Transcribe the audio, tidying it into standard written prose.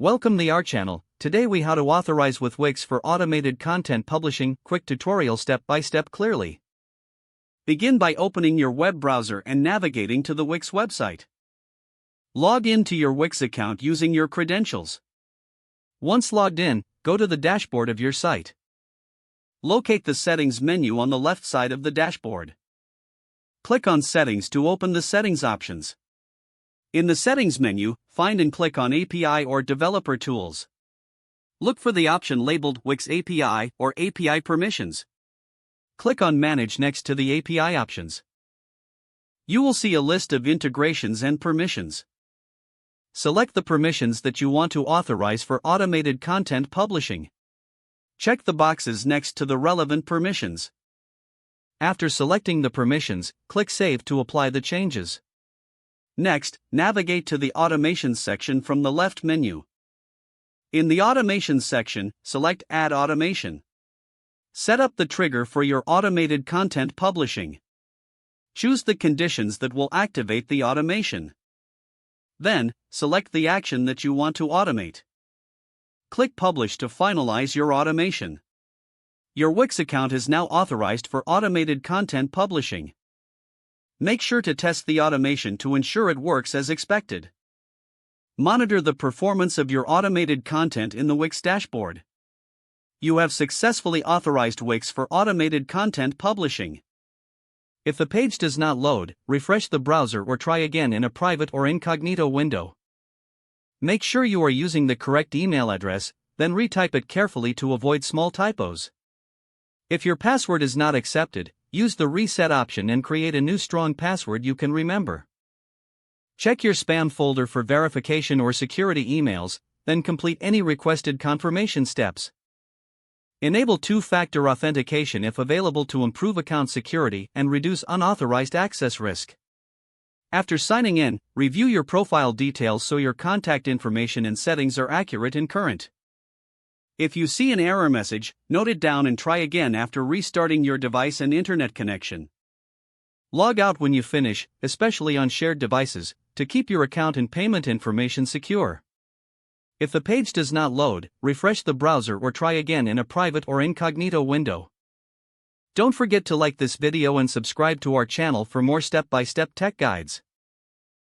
Welcome to our channel. Today we how to authorize with Wix for automated content publishing. Quick tutorial step by step clearly. Begin by opening your web browser and navigating to the Wix website. Log in to your Wix account using your credentials. Once logged in, go to the dashboard of your site. Locate the settings menu on the left side of the dashboard. Click on Settings to open the settings options. In the Settings menu, find and click on API or Developer Tools. Look for the option labeled Wix API or API Permissions. Click on Manage next to the API options. You will see a list of integrations and permissions. Select the permissions that you want to authorize for automated content publishing. Check the boxes next to the relevant permissions. After selecting the permissions, click Save to apply the changes. Next, navigate to the Automations section from the left menu. In the Automations section, select Add Automation. Set up the trigger for your automated content publishing. Choose the conditions that will activate the automation. Then, select the action that you want to automate. Click Publish to finalize your automation. Your Wix account is now authorized for automated content publishing. Make sure to test the automation to ensure it works as expected. Monitor the performance of your automated content in the Wix dashboard. You have successfully authorized Wix for automated content publishing. If the page does not load, refresh the browser or try again in a private or incognito window. Make sure you are using the correct email address, then retype it carefully to avoid small typos. If your password is not accepted, use the reset option and create a new strong password you can remember. Check your spam folder for verification or security emails, then complete any requested confirmation steps. Enable two-factor authentication if available to improve account security and reduce unauthorized access risk. After signing in, review your profile details so your contact information and settings are accurate and current. If you see an error message, note it down and try again after restarting your device and internet connection. Log out when you finish, especially on shared devices, to keep your account and payment information secure. If the page does not load, refresh the browser or try again in a private or incognito window. Don't forget to like this video and subscribe to our channel for more step-by-step tech guides.